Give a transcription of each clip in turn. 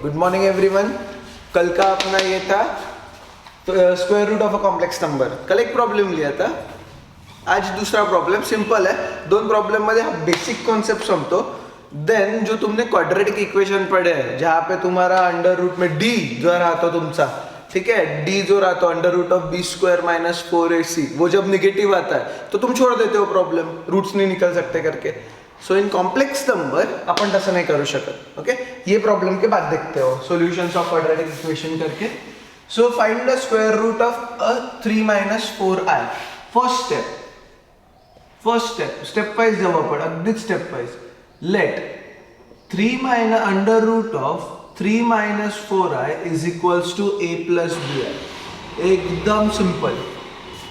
Good morning everyone. कल का अपना ये था square root of a complex number. कल एक प्रॉब्लम लिया था, आज दूसरा प्रॉब्लम। सिंपल है, दोन प्रॉब्लम मध्ये हम बेसिक कॉन्सेप्ट समझो। देन जो तुमने क्वाड्रेटिक इक्वेशन पढ़े हैं जहाँ पे तुम्हारा अंडर रूट में डी जो रहता तुमचा, ठीक है, डी जो रहता under root of b square minus 4ac, वो जब निगेटिव आता है तो तुम छोड़ देते हो प्रॉब्लम, रूट्स नहीं निकल सकते करके। सो इन कॉम्प्लेक्स नंबर अपन तसं नहीं करू शकत। ओके, ये प्रॉब्लम के बाद देखते हो सॉल्यूशंस ऑफ क्वाड्रेटिक इक्वेशन करके। So find the square root of a 3 minus 4i। First step wise जाऊ आपण, अगदीच step wise. Let 3 minus under root of 3 minus 4i is equals to a plus bi। एकदम simple.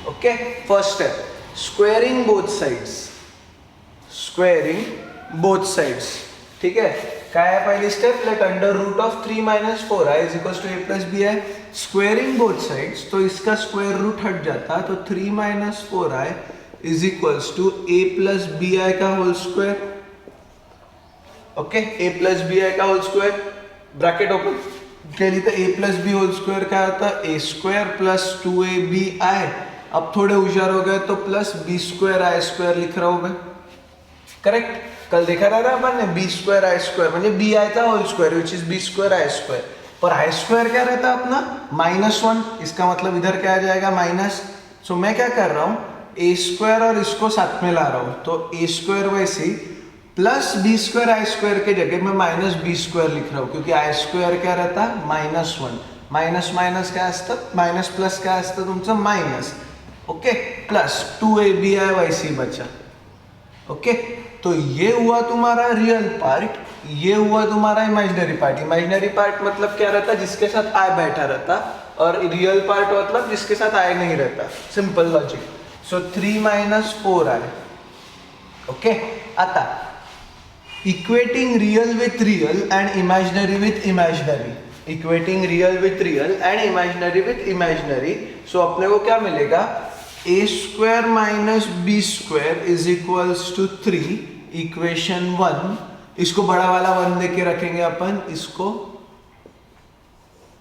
Okay, first step, squaring both sides. ठीक है, क्या है पहली स्टेप? Let under root of 3 minus 4i is equals to a plus bi। Squaring both sides, तो इसका square root हट जाता, तो 3 minus 4i is equals to a plus bi का whole square. Okay, a plus bi का whole square, bracket open केली तर a plus b whole square क्या होता? a square plus 2abi। अब थोड़े होशियार हो गए तो plus b square i square लिख रहा हूं मैं। करेक्ट, कल देखा था ना अपन ने b स्क्वायर i स्क्वायर म्हणजे bi का whole square which is b square i square. पर i स्क्वायर क्या रहता है अपना? -1। इसका मतलब इधर क्या आ जाएगा? माइनस। सो मैं क्या कर रहा हूं, a स्क्वायर और इसको साथ में ला रहा हूं, तो a स्क्वायर वैसे plus b square i square के जगह मैं माइनस b स्क्वायर लिख रहा हूं, क्योंकि i स्क्वायर क्या रहता? -1। माइनस माइनस क्या असतं? माइनस प्लस क्या असतं तुमचं? माइनस। ओके, प्लस 2abi वैसे बचा। ओके, तो ये हुआ तुम्हारा रियल पार्ट, ये हुआ तुम्हारा इमेजिनरी पार्ट। इमेजिनरी पार्ट मतलब क्या रहता? जिसके साथ i बैठा रहता, और रियल पार्ट मतलब जिसके साथ i नहीं रहता। Simple logic. So 3 minus 4i। Okay, आता equating real with real and imaginary with imaginary, equating real with real and imaginary with imaginary. So अपने को क्या मिलेगा? a square minus b square is equals to 3, equation 1। इसको बड़ा वाला 1 देके रखेंगे अपन, इसको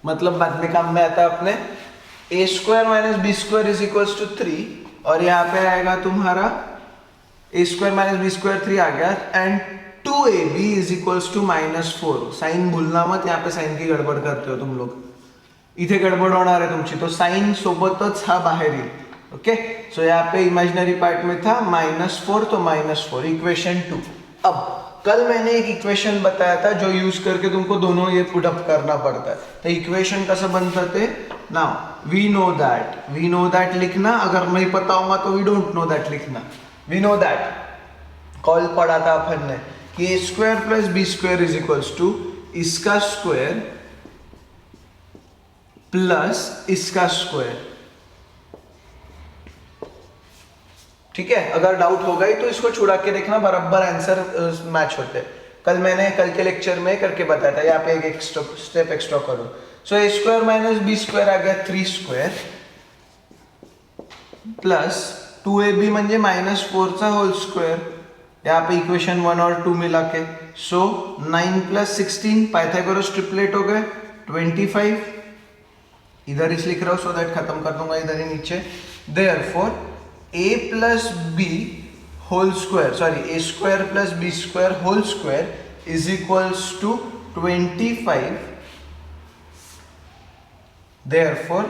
मतलब बाद में काम में आता है अपने। a square minus b square is equals to 3, और यहाँ पे आएगा तुम्हारा a square minus b square 3 आ गया, and 2ab is equals to -4। Sign भूलना मत, यहाँ पे साइन की गडबड करते हो तुम लोग, इथे गडबड होणार है तुमची, तो साइन सोबतच हा बाहेर येईल। ओके, सो यहाँ पे इमेजिनरी पार्ट में था -4, तो -4, इक्वेशन 2। अब कल मैंने एक इक्वेशन बताया था जो यूज करके तुमको दोनों ये पुट अप करना पड़ता है। तो इक्वेशन कसं बनतं ते? नाउ वी नो दैट लिखना, अगर नहीं पता होगा तो वी डोंट नो दैट लिखना। वी नो दैट कॉल पढ़ा था अपन ने कि a square plus b square is equals to इसका स्क्वायर प्लस इसका स्क्वायर। ठीक है, अगर डाउट हो गई तो इसको छुड़ा के देखना, बराबर आंसर मैच होते हैं। कल के लेक्चर में करके बताया था, यहाँ पे एक स्टेप एक्स्ट्रा करो। So a square minus b square आ गया 3 स्क्वायर प्लस 2ab म्हणजे -4 चा होल स्क्वायर। यहाँ पे इक्वेशन 1 और 2 मिला के, सो 9 प्लस 16 पाइथागोरस ट्रिपलेट हो गए 25। इधर इस लिख रहा हूं सो दैट खत्म कर दूंगा इधर ही नीचे। Therefore a plus b whole square, sorry a square plus b square whole square is equals to 25। Therefore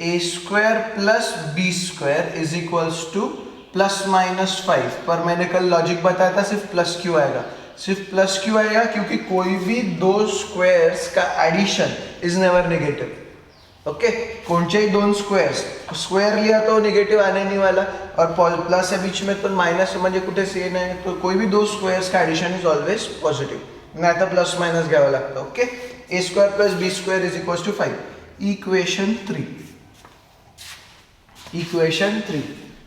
a square plus b square is equals to +-5। पर मैंने कल लॉजिक बताया था सिर्फ प्लस क्यों आएगा, सिर्फ प्लस क्यों आएगा? क्योंकि कोई भी दो स्क्वायर्स का addition is never negative. Okay, कोणतेही दोन स्क्वायर लिया तो नेगेटिव आने नहीं वाला, और प्लस है बीच में तो माइनस म्हणजे कुठे सेम है, तो कोई भी दो स्क्वायर्स का एडिशन इज ऑलवेज पॉजिटिव, नहीं तो प्लस माइनस घ्यावं लागतं। Okay, a square plus b square is equals to 5, equation 3।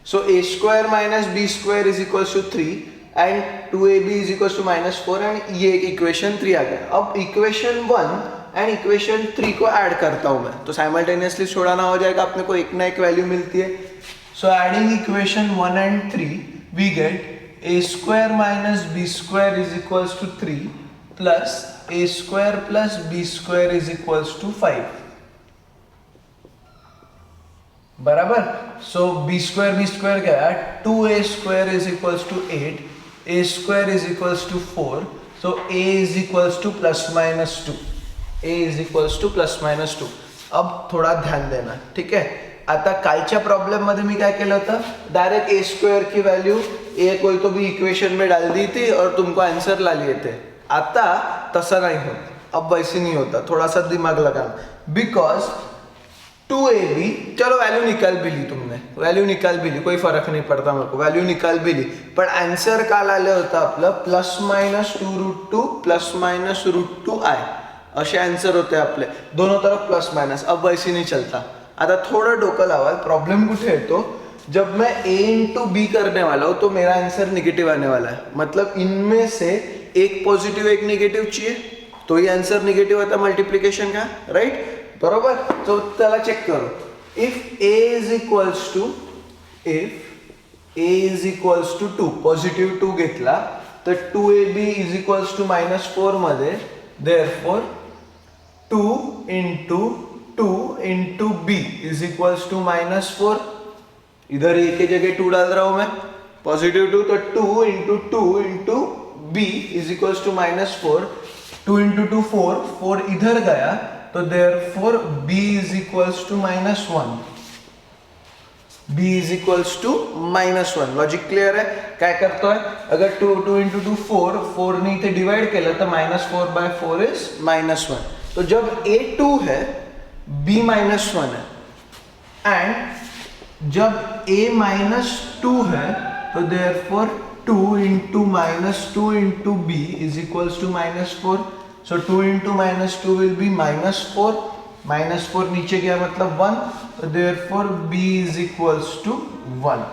So a square minus b square is equals to 3 and 2ab is equals to -4, and ये equation 3 आ गया। अब equation 1 and equation 3 को add करता हूं मैं, तो साइमल्टेनियसली छोड़ाना हो जाएगा, अपने को एक ना एक वैल्यू मिलती है। So adding equation 1 and 3 we get a square minus b square is equals to 3 plus a square plus b square is equals to 5. बराबर. सो बी स्क्वायर गया, 2a square is equals to 8, a square is equals to 4. So a is equals to plus minus 2. a is equals to plus minus 2. अब थोडा ध्यान देना, ठीक है. आता कालच्या प्रॉब्लेम मध्ये मी काय केलं होतं, डायरेक्ट ए स्क्वायर की वैल्यू ए कोई तो भी इक्वेशन में डाल दी थी और तुमको आंसर ला लिए थे. आता तसा नहीं होता, अब वैसे नहीं होता, थोड़ा सा दिमाग लगाना. बिकॉज 2ab, चलो वैल्यू निकाल भी ली तुमने, वैल्यू निकाल भी ली, कोई फरक नहीं पड़ता मेरे को, वैल्यू निकाल भी ली, पण आंसर काल आलं होतं आपलं प्लस मायनस 2√2 प्लस मायनस √2 आय, असे आंसर होते आपले, दोनों तरफ प्लस माइनस. अब वैसे नहीं चलता. आता थोड़ा डोकं लावाल, प्रॉब्लेम कुठे येतो, जब मैं a इंटू बी करने वाला हूं तो मेरा आंसर निगेटिव आने वाला है. मतलब इनमें से एक पॉजिटिव एक निगेटिव चाहिए, तो ये आंसर निगेटिव आता मल्टीप्लिकेशन का, राइट. बरोबर. तो त्याला चेक करो. If a is equals to 2, positive 2 घेतला तर 2ab इज इक्वल्स टू -4 मध्ये, therefore 2 into 2 into b is equals to -4. इधर ए के जगह 2 डाल रहा हूं मैं, पॉजिटिव 2, तो 2 into b is equals to -4. 2 into 2 4 इधर गया, तो therefore b is equals to -1. B is equals to -1. Logic clear है. काय करतोय, अगर 2 इंटू 2 4 ने इथे डिवाइड केलं तर -4/4 इज -1. तो जब a 2 है, b -1 है, एंड जब a -2 है तो therefore 2 into -2 into b is equals to -4. So 2 into -2 will be -4. -4 नीचे गया मतलब 1, तो therefore b is equals to 1.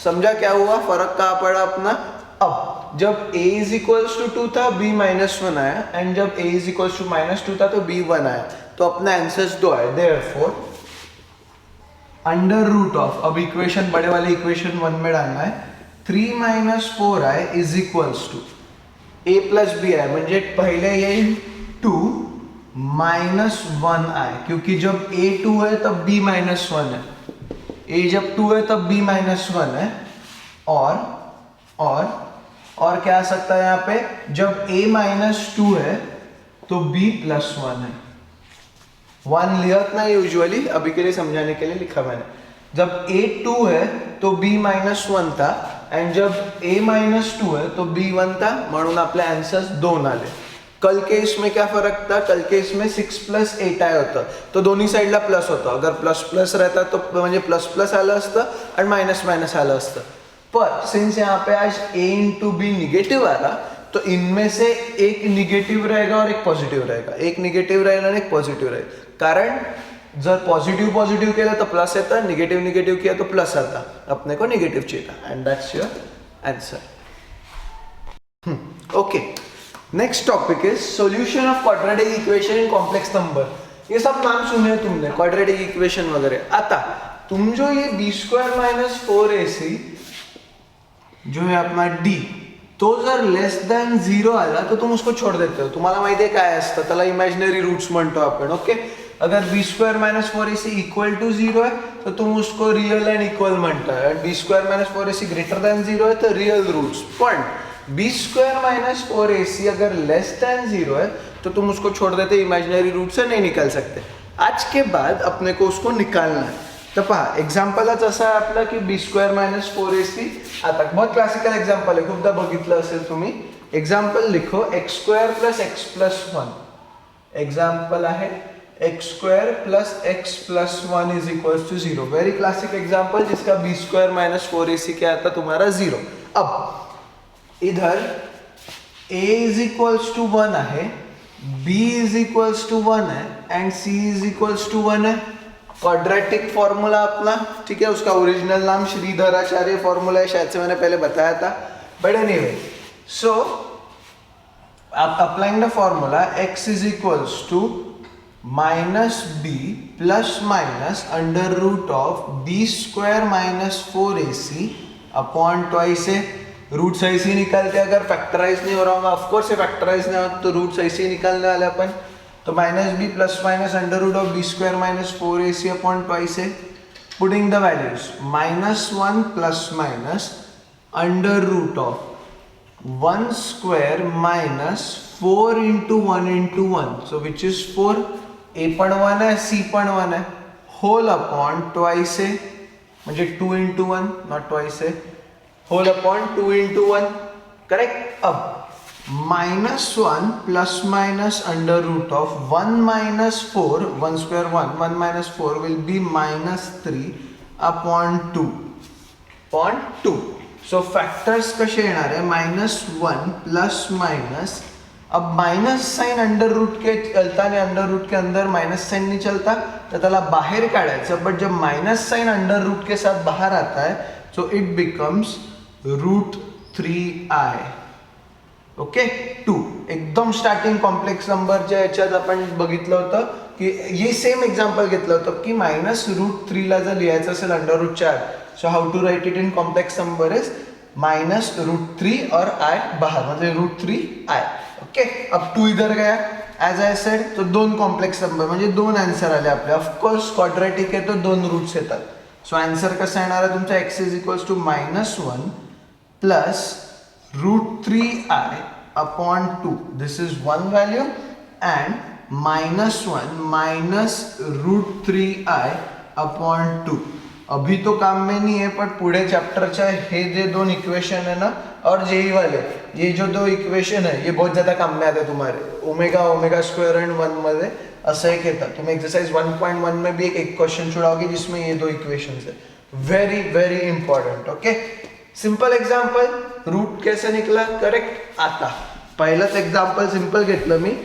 समझा क्या हुआ, फर्क कहाँ पड़ा अपना. अब जब a इज इक्वल्स टू 2 था, b -1 आया, एंड जब a इज इक्वल्स टू -2 था तो b 1 आया. तो अपना आंसर्स 2 आए. देयरफॉर अंडर रूट ऑफ, अब इक्वेशन बड़े वाले इक्वेशन 1 में डालना है, 3 - 4i is equals to a plus b i, म्हणजे पहले येईल 2 - 1i, क्योंकि जब a 2 है तब b -1 है, a जब 2 है तब b -1 है, और क्या आ सकता है यहाँ पे, जब a -2 है तो b +1 है. 1 लिखत नहीं यूजुअली, अभी के लिए समझाने के लिए लिखा मैंने. जब a 2 है तो b -1 था, एंड जब a -2 है तो b 1 था, म्हणून आपले आंसर्स 2 आले. कल के इसमें क्या फरक था, कल के इसमें 6 + 8 आय होतं, तो दोन्ही साइडला प्लस होतं. अगर प्लस प्लस रहता तो म्हणजे प्लस प्लस आलं असतं आणि मायनस मायनस आलं असतं. पर सिंस यहाँ पे आज a इंटू बी निगेटिव आ रहा, तो इनमें से एक निगेटिव रहेगा और एक पॉजिटिव रहेगा, एक निगेटिव रहेगा और एक पॉजिटिव रहेगा. कारण जर पॉजिटिव केलं तो प्लस येता, निगेटिव किया तो प्लस आता, अपने को निगेटिव चाहिए था, and that's your answer. Okay, next topic is solution of quadratic equation in complex number. ये सब नाम सुने तुमने, क्वाड्रेटिक इक्वेशन वगैरह. आता तुम जो ये b² - 4ac जो है अपना d, तो जर लेस दॅन 0 आला तो तुम उसको छोड़ देते हो. तुम्हाला माहिती आहे काय असतं, त्याला इमॅजिनरी रूट्स म्हणतो आपण. ओके, अगर b² - 4ac इक्वल टू 0 है तो तुम उसको रियल एंड इक्वल म्हणता है, b² - 4ac ग्रेटर दॅन 0 है तो रियल रूट्स. पण b² - 4ac अगर लेस दॅन 0 है तो तुम उसको छोड़ देते, इमेजिनरी रूट से नहीं निकाल सकते. आज के बाद अपने को उसको निकालना है. तर पहा, एक्झाम्पलच असं आहे आपलं की b² - 4ac. आता बहुत क्लासिकल एक्झाम्पल आहे, खूपदा बघितलं असेल तुम्ही. एक्झाम्पल लिखो x² + x + 1. एग्जाम्पल आहे x² + x + 1 is equals to 0. Very classic example जिसका b² - 4ac क्या आता तुम्हारा 0. अब इधर a इज इक्वल्स टू 1 आहे, b इज इक्वल्स टू 1 है, and c is equals to 1 है. क्वाड्रेटिक फॉर्मूला अपना, ठीक है, उसका ओरिजिनल नाम श्रीधराचार्य फॉर्मूला है, शायद से मैंने पहले बताया था, but anyway. So applying the formula, x is equals to -b ± under root of b² - 4ac upon twice है रूट्स ऐसे निकालते अगर फैक्टराइज नहीं हो रहा होगा, ऑफकोर्स ये फैक्टराइज नहीं हो तो रूट्स ऐसे ही निकालने वाले अपन। तो minus b plus minus under root of b square minus 4ac upon twice a, putting the values -1 plus minus under root of 1 square minus 4 into 1 into 1, so which is 4, a पण 1 है c पण 1 है, whole upon twice a म्हणजे 2 into 1 not twice a, whole upon 2 into 1, correct। अब -1 plus minus under root of 1 minus 4, 1 square 1, 1 minus 4 will be -3 upon 2 upon 2। So factors कसे येणार आहे, -1 plus minus, अब माइनस साइन अंडर रूट के चलता आणि under root के अंदर माइनस साइन नहीं चलता, तो त्याला बाहर काढायचं, बट जब माइनस साइन अंडर रूट के साथ बाहर आता है so it becomes √3i, okay 2। एकदम स्टार्टिंग कॉम्प्लेक्स नंबरच्या याच्यात आपण बघितलं होतं की हे सेम एक्झाम्पल घेतलं होतं की -√3 ला जर लिहायचं असेल अंडर रूटच्या आत, so how to write it in complex number is -√3 और i बाहर मतलब √3i, ओके। अब 2 इधर गया एज आई सेड, तो 2 कॉम्प्लेक्स नंबर म्हणजे 2 आन्सर आले आपले। ऑफकोर्स क्वाड्रॅटिक आहे तो 2 रूट्स येतात, सो आन्सर कसा येणार आहे तुमचा, x is equals to -1 plus √3i upon 2, this is 1 value, and -1 minus √3i upon 2। अभी तो काम में नहीं है, पर पुढे चैप्टरच्या हे जे 2 इक्वेशन है ना, और जेई वाले ये जो 2 इक्वेशन है ये बहुत ज़्यादा काम में आते हैं तुम्हारे ओमेगा स्क्वायर एंड 1 मध्ये असं एक येतं। तुम एक्सरसाइज 1.1 में भी एक क्वेश्चन छुड़ाओगे जिसमें ये 2 इक्वेशन है, very very important, okay. Simple example, root कैसे निकला करेक्ट, आता पहिलंच एग्जाम्पल सिंपल घेतलं मी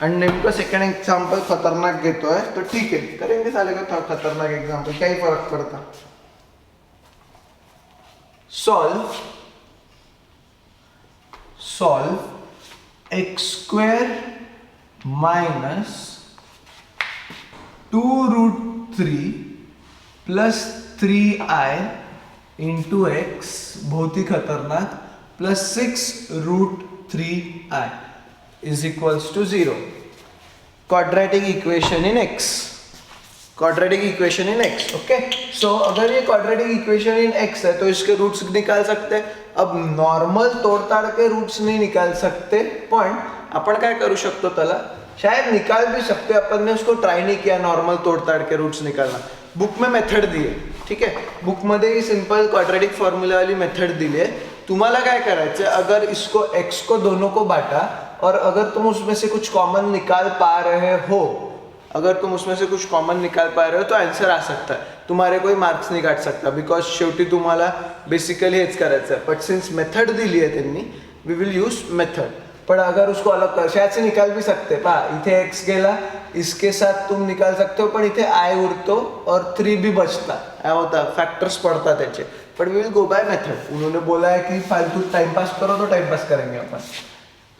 आणि नेमकं सेकंड एग्जाम्पल खतरनाक घेतोय, तो ठीक है करेंगे साले का खतरनाक एग्जाम्पल, क्या ही फर्क पड़ता। Solve x² minus 2√3 plus 3i into x, बहुत ही खतरनाक, plus 6√3i is equals to 0। quadratic equation in x, quadratic equation in x, okay. So अगर ये quadratic equation in x है तो इसके रूट्स निकाल सकते हैं। अब नॉर्मल तोड़ताड़ के रूट्स नहीं निकाल सकते, पण आपण काय करू शकतो त्याला, शायद निकाल भी सकते, अपन ने उसको ट्राई नहीं किया नॉर्मल तोड़ताड़ के रूट्स निकालना। बुक में मेथड दी है, ठीक है, बुक मध्ये ही सिंपल क्वाड्रेटिक फॉर्मूला वाली मेथड दिली है। तुम्हाला काय करायचं, अगर इसको x को दोनों को बांटा और अगर तुम उसमें से कुछ कॉमन निकाल पा रहे हो, अगर तुम उसमें से कुछ कॉमन निकाल पा रहे हो तो आंसर आ सकता है, तुम्हारे कोई मार्क्स नहीं काट सकता, बिकॉज शेवटी तुम्हाला बेसिकली हेच करायचं आहे। बट सिंस मेथड दिली आहे त्यांनी, वी विल यूज मेथड। पण अगर उसको अलग कर शायद से निकाल भी सकते, पा इथे x गेला, इसके साथ तुम निकाल सकते हो, पण इथे i उरतो और 3 भी बचता, क्या होता फैक्टर्स पड़ता त्याचे, but we will go by method. उन्होंने बोला है कि फालतू टाइम पास करो तो टाइम पास करेंगे अपन।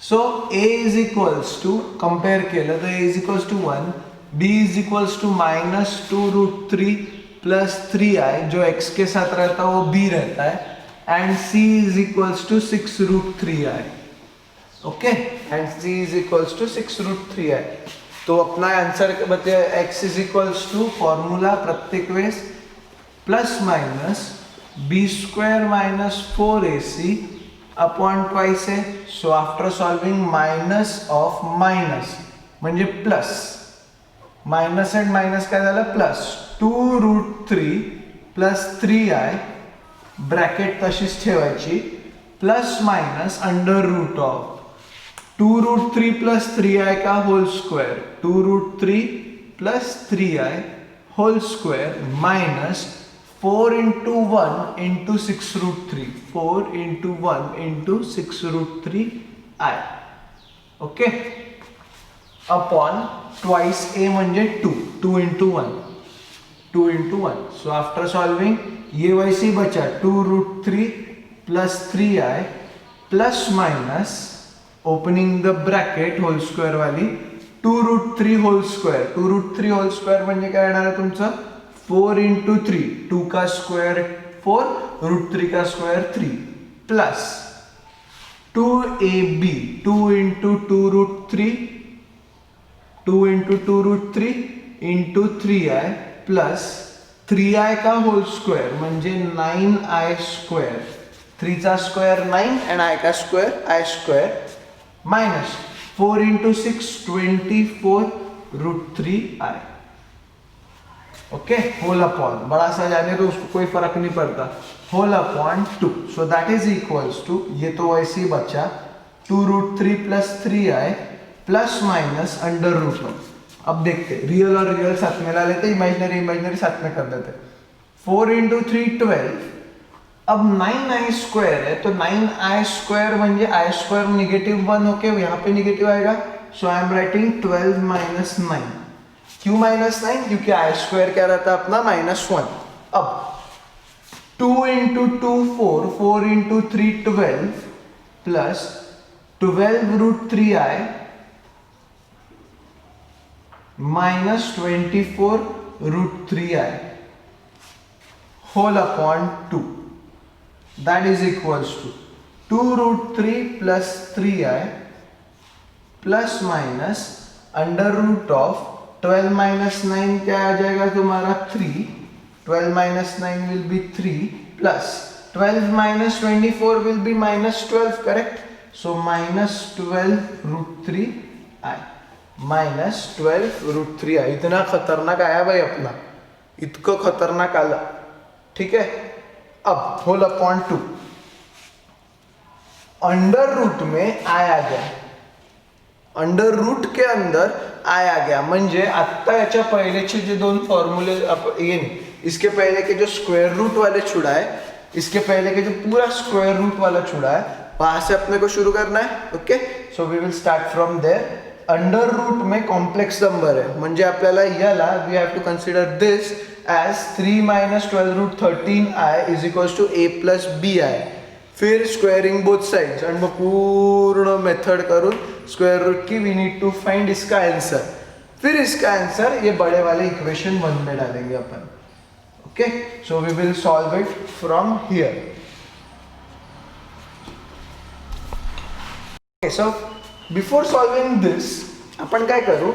So a is equals to, compare केलं तर a is equals to 1, b is equals to -2√3 plus 3i, जो x के साथ रहता है वो b रहता है, and c is equals to 6√3i, okay, and c is equals to 6√3i। तो अपना आंसर बताइए, x is equals to formula प्रत्येक वेळेस plus minus b² minus 4ac upon twice है। So after solving minus of minus म्हणजे plus, minus and minus काय झालं plus, 2√3 plus 3i bracket तशीच ठेवायची, plus minus under root of 2√3 plus 3i का whole square, 2√3 plus 3i whole square minus 4 into 1 into 6√3, 4 into 1 into 6√3i, okay, upon twice a म्हणजे 2 into 1, 2 into 1। So after solving ये वैसे बचा 2√3 plus 3i plus minus opening the bracket whole square वाली 2√3 whole square, 2√3 whole square म्हणजे काय येणार आहे तुमचं 4 into 3, 2 का स्क्वायर 4, √3 का square 3, plus 2ab 2 into 2 root 3 2 into 2 root 3 into 3i plus 3i का होल स्क्वेअर म्हणजे 9i स्क्वेअर 3 चा स्क्वेअर 9 and i का square i square minus 4 into 6 24 root 3i okay whole upon बड़ा सा जाने तो उसको कोई फर्क नहीं पड़ता whole upon 2 so that is equals to ये तो वैसे ही बचा 2 root 3 plus 3i plus minus under root of अब देखते रियल और रियल साथ में ला लेते इमेजिनरी इमेजिनरी साथ में कर देते 4 into 3 12 अब 9i स्क्वायर है तो 9i स्क्वायर म्हणजे i स्क्वायर निगेटिव 1 होके यहाँ पे निगेटिव आएगा सो आई एम राइटिंग 12 minus 9 क्यों माइनस 9 क्योंकि i स्क्वायर क्या रहता है अपना -1 अब 2 into 2 4 4 into 3 12 plus 12 root 3i minus 24 root 3i whole upon 2 that is equals to 2 root 3 plus 3i plus minus under root of 12 minus 9 क्या आ जाएगा तुम्हारा 3 12 minus 9 will be 3 plus 12 minus 24 will be minus 12 correct so minus 12 root 3i minus 12 root 3i इतना खतरनाक आया भाई अपना इतको खतरनाक आला ठीक है अब होल अपॉन 2 अंडर रूट में आया गया अंडर रूट के अंदर आया गया म्हणजे आता याच्या पहिलेचे जे दोन फॉर्म्युले ये इसके पहले के जो स्क्वायर रूट वाले छुड़ा है इसके पहले के जो पूरा स्क्वायर रूट वाला छुड़ा है वहां से अपने को शुरू करना है okay so we will start from there under root में कॉम्प्लेक्स नंबर है म्हणजे आपल्याला याला we have to consider this as 3 minus 12 root 13i is equals to a plus bi फिर स्क्वायरिंग बोथ साइड्स एंड वो पूर्ण मेथड करूँ square root की वी नीड टू फाइंड इसका आंसर फिर इसका आंसर ये बड़े वाले इक्वेशन 1 में डालेंगे अपन okay so we will solve it from here so before solving this अपन काय करू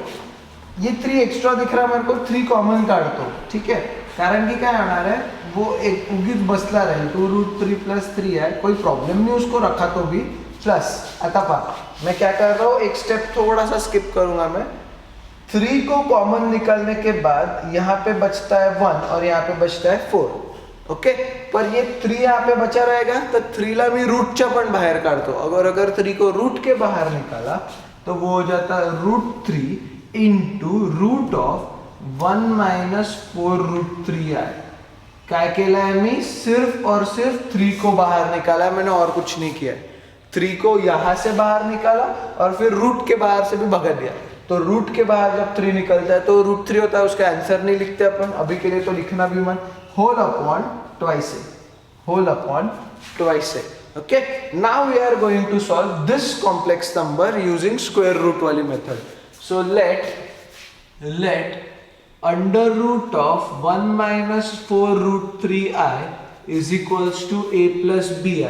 ये 3 एक्स्ट्रा दिख रहा है मेरे को 3 कॉमन काढतो ठीक है कारण की काय होणार है वो एक उगीच बसला रहेल 2 root 3 plus 3 है कोई प्रॉब्लम नहीं उसको रखा तो भी प्लस आता पा मैं क्या कर रहा हूँ एक स्टेप थोड़ा सा स्किप करूंगा मैं 3 को कॉमन निकालने के बाद यहाँ पे बचता है 1 और यहाँ पे बचता है 4 ओके पर ये 3 यहाँ पे बचा रहेगा तो 3 ला मी रूटच्या पण बाहेर काढतो अगर 3 को रूट के बाहर निकाला तो वो हो जाता है √3 into root of 1 minus 4 root 3i क्या केला है मैं सिर्फ और सिर्फ 3 को बाहर निकाला मैंने और कुछ नहीं किया 3 को यहाँ से बाहर निकाला और फिर रूट के बाहर से भी भगा दिया तो रूट के बाहर जब 3 निकलता है तो √3 होता है उसका आंसर नहीं लिखते अपन अभी के लिए तो लिखना भी मन whole upon twice okay now we are going to solve this complex number using square root वाली method so let under root of 1 minus 4 root 3i is equals to a plus bi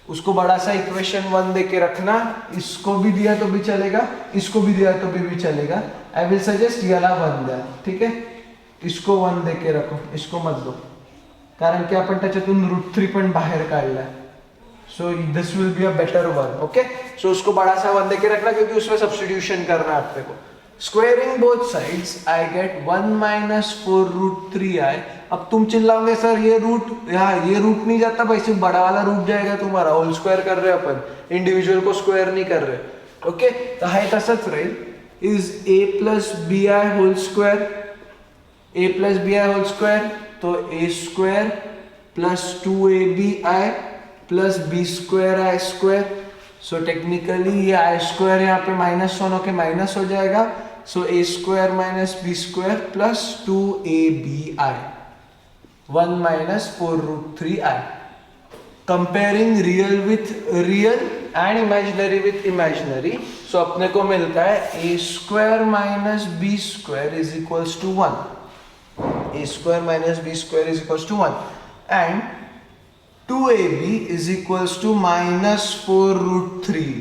उसको बड़ा सा equation 1 दे के रखना इसको भी दिया तो भी चलेगा इसको भी दिया तो भी चलेगा आई विल सजेस्ट याला 1 द्या ठीक है इसको 1 दे के रखो इसको मत दो कारण की आपण त्याच्यातून √3 पण बाहेर काढलाय so this will be a better one okay so उसको बड़ा सा 1 दे के रखना क्योंकि उसमें सब्स्टिट्यूशन करना है आपको squaring both sides I get 1 minus 4 root 3i अब तुम चिल्लाओगे सर ये रूट नहीं जाता भाई सिर्फ बड़ा वाला रूट जाएगा तुम्हारा होल स्क्वायर कर रहे अपन इंडिविजुअल को स्क्वायर नहीं कर रहे ओके तो हाई तसंच राहील is a plus bi whole square तो a square plus 2abi plus b square i square so technically ये i स्क्वायर यहाँ पे -1 होके माइनस हो जाएगा so a square minus b square plus 2abi 1 minus 4 root 3i comparing real with real and imaginary with imaginary so अपने को मिलता है a square minus b square is equals to 1 a square minus b square is equals to 1 and 2ab is equals to -4√3।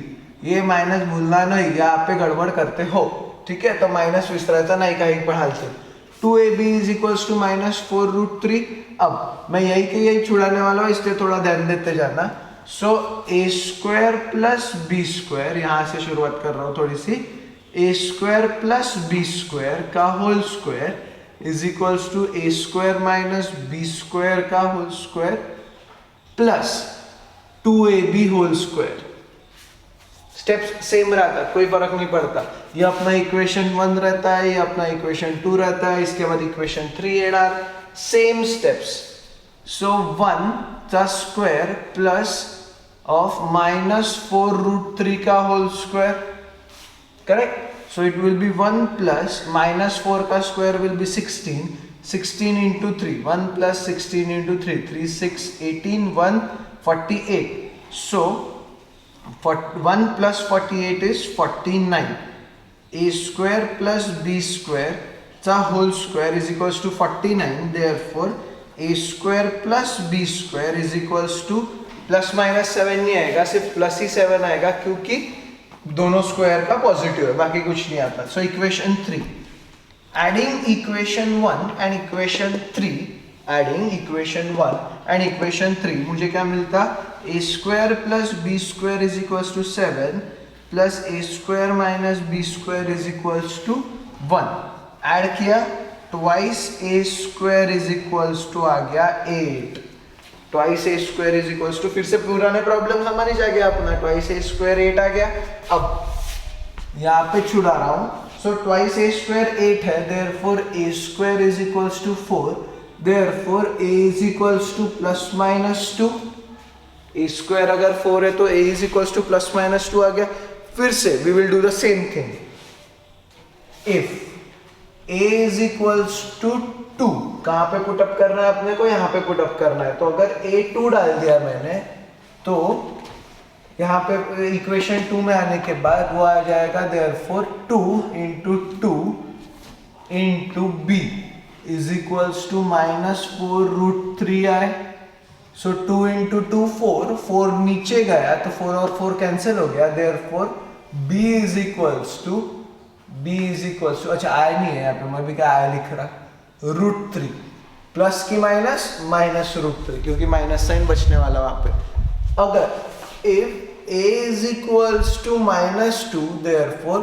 ये minus भूलना नहीं, यहाँ पे गड़बड़ करते हो, ठीक है, तो माइनस विसरायचा नाही काही पण हालते। 2ab is equals to -4√3। अब मैं यही के यही छुड़ाने वाला हूँ, इसलिए थोड़ा ध्यान देते जाना। So a square plus b square, यहाँ से शुरुआत कर रहा हूँ थोड़ी सी, a square plus b square का whole square is equals to a square minus b square का whole square plus 2ab whole square. Steps same रहता है, कोई फर्क नहीं पड़ता। ये अपना इक्वेशन 1 रहता है, ये अपना इक्वेशन 2 रहता है, इसके बाद इक्वेशन 3 एडार, सेम स्टेप्स। सो 1 का स्क्वायर प्लस ऑफ -4√3 का whole square, correct. So it will be 1 plus -4 का square will be 16, 16 into 3, 1 plus 16 into 3, 3, 6, 18, 1, 48. So, 1 plus 48 is 49. A square plus B square, the whole square is equals to 49. Therefore, A square plus B square is equals to plus minus 7 नहीं आएगा, सिर्फ plus ही 7 आएगा क्योंकि दोनों square का positive है, बाकी कुछ नहीं आता। So, equation 3. Adding equation 1 and equation 3, adding equation 1 and equation 3, मुझे क्या मिलता? A square plus B square is equals to 7 plus A square minus B square is equals to 1. Add किया, twice A square is equals to आ गया 8. Twice A square is equals to, फिर से पुराने problem हमारी जाएगा अपना, twice A square 8 आ गया। अब यहाँ पे छुड़ा रहा हूँ। So twice a square 8 है, therefore a square is equals to 4, therefore a is equals to plus minus 2। a square अगर 4 है तो a is equals to plus minus 2 आ गया। फिर से we will do the same thing। if a is equals to 2, कहाँ पे put up करना है अपने को? यहाँ पे पुट अप करना है। तो अगर a 2 डाल दिया मैंने, तो यहाँ पे इक्वेशन 2 में आने के बाद वो आ जाएगा therefore 2 into 2 into b is equals to -4√3 आए। सो 2 into 2 4, 4 नीचे गया तो 4 और 4 कैंसिल हो गया, therefore b is equals to अच्छा आय नहीं है यहाँ पे, मैं भी क्या आय लिख रहा, √3 प्लस की -√3 क्योंकि माइनस साइन बचने वाला वहां पे। अगर if a is equals to -2, therefore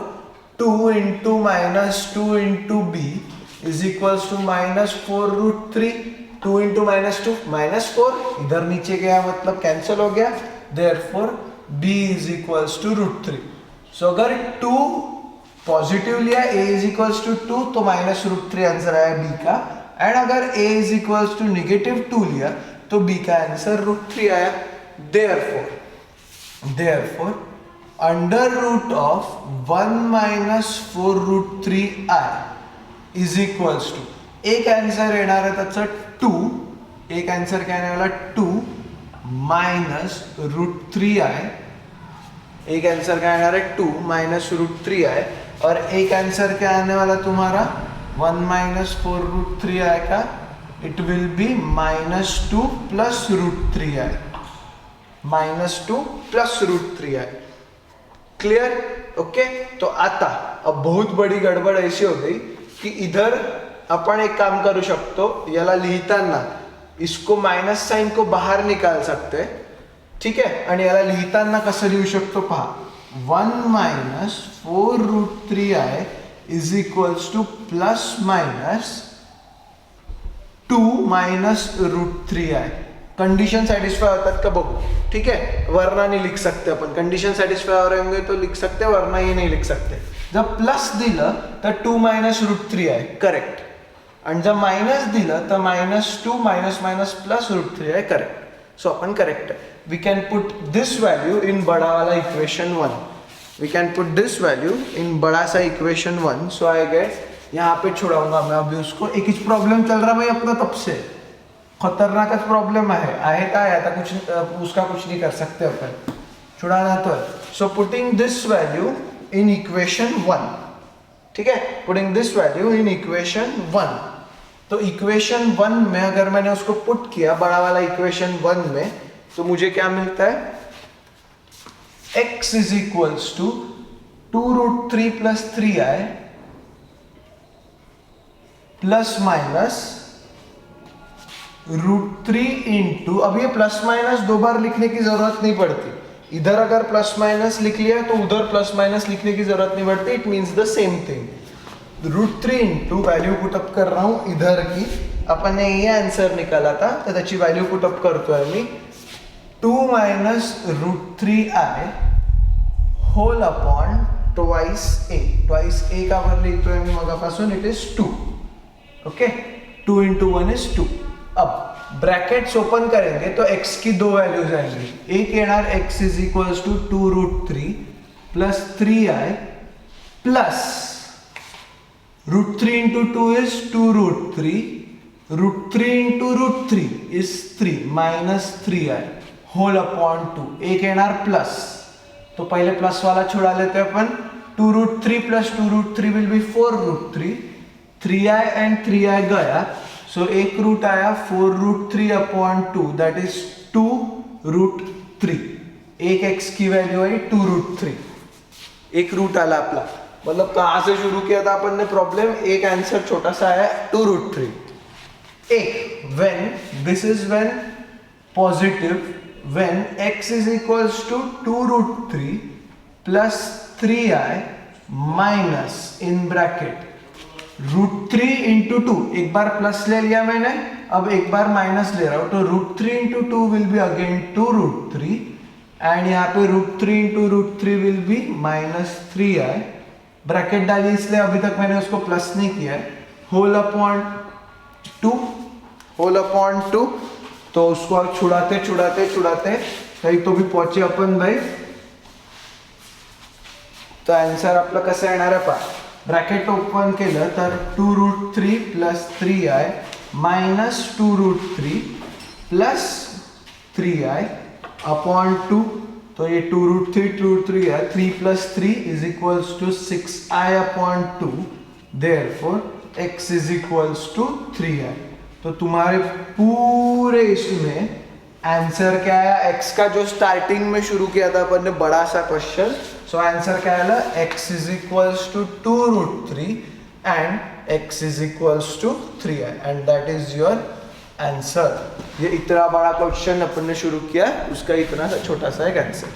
2 into -2 into b is equals to -4√3। 2 into -2 -4, इधर नीचे गया मतलब कैंसिल हो गया, therefore b is equals to √3। सो अगर 2 पॉजिटिव लिया, a is equals to 2, तो -√3 आंसर आया b का। एंड अगर a is equals to -2 लिया तो b का आंसर √3 आया। Therefore, under root of 1 minus 4√3i is equals to, एक आंसर येणार आहे त्याचा 2, एक आंसर काय येणार वाला 2 minus √3i, एक आंसर क्या आने वाला है 2 minus √3i, और एक आंसर क्या आने वाला तुम्हारा 1 minus 4√3i का, it will be -2 plus √3i, -2 plus √3i। Clear? Okay. तो आता अब बहुत बड़ी गड़बड़ ऐसी हो गई कि इधर अपन एक काम करू शकतो, याला लिहिताना इसको माइनस साइन को बाहर निकाल सकते, ठीक है, आणि याला लिहिताना कसं लिहू शकतो पहा, 1 minus 4√3i is equals to plus minus 2 minus √3i। Condition satisfy होतात का बघू, ठीक है, वरना नहीं लिख सकते अपन, कंडीशन सेटिस्फाई हो रहे होंगे तो लिख सकते, वरना ये नहीं लिख सकते। जब प्लस दिलं तर 2 minus √3 आहे, करेक्ट, आणि जब माइनस दिलं तर -2 minus minus plus √3 आहे, करेक्ट। सो अपन करेक्ट है। We can put this value in बड़ा वाला equation 1, we can put this value in बड़ा सा इक्वेशन 1। सो आई गेट, यहाँ पे छुड़ाऊंगा मैं अभी उसको। एक ही प्रॉब्लम चल रहा भाई अपना तब से, खतरनाक प्रॉब्लम है क्या आता, कुछ उसका कुछ नहीं कर सकते अपन, छुड़ाना तो है। So putting this value in equation 1, ठीक है, putting this value in equation 1। तो इक्वेशन 1 में अगर मैंने उसको पुट किया बड़ा वाला इक्वेशन 1 में, तो मुझे क्या मिलता है, x is equals to 2√3 plus 3i plus minus √3 into, अब ये प्लस माइनस दो बार लिखने की जरूरत नहीं पड़ती, इधर अगर प्लस माइनस लिख लिया तो उधर प्लस माइनस लिखने की जरूरत नहीं पड़ती, it means the same thing. √3 into value put up कर रहा हूं इधर की, आपण ने ये आन्सर निकाला था तर त्याची व्हॅल्यू पुटअप करतोय मी, 2 minus √3i whole upon twice a. Twice a का वर लिखतोय मी मगापासून, it is 2. Okay, 2 into 1 is 2. अब ब्रैकेट्स ओपन करेंगे तो x की दो वैल्यूज आएंगी, एक येणार x is equals to 2√3 plus 3i plus √3 into 2 is 2√3, √3 into √3 is 3 minus 3i whole upon 2. एक येणार प्लस, तो पहले प्लस वाला छुड़ा लेते हैं अपन, 2√3 plus 2√3 will be 4√3, 3i and 3i गया, सो एक रूट आया 4√3 अपॉन 2, दैट इज 2√3. एक x की वैल्यू आई 2√3, एक रूट आला आपला, मतलब कहां से शुरू किया था अपन ने प्रॉब्लम, एक आंसर छोटा सा आया 2√3. एक when, this is when positive, when x is equals to 2√3 plus 3i minus in bracket √3 into 2, एक बार प्लस ले लिया मैंने, अब एक बार माइनस ले रहा हूं, तो √3 into 2 will be again 2√3 and यहाँ पे √3 into √3 will be minus 3i. Bracket डाली इसलिए अभी तक मैंने उसको प्लस नहीं किया है, होल अपॉन 2, होल अपॉन 2. तो उसको अब छुड़ाते छुड़ाते छुड़ाते कहीं तो भी पहुंचे अपन भाई, तो आन्सर आपलं कसं येणार आहे पहा, ब्रॅकेट ओपन केलं तर 2√3 plus 3i minus 2√3 plus 3i upon 2. तो ये 2√3 है, 3 plus 3 is equals to 6i upon 2, therefore x is equals to 3i. तो तुम्हारे पूरे इसमें आंसर क्या आया, x का जो स्टार्टिंग में शुरू किया था अपन ने बड़ा सा क्वेश्चन, सो आंसर क्या आया, x is equals to 2√3 and x is equals to 3i and that is your answer. ये इतना बड़ा क्वेश्चन अपन ने शुरू किया, उसका इतना सा छोटा सा एक आंसर.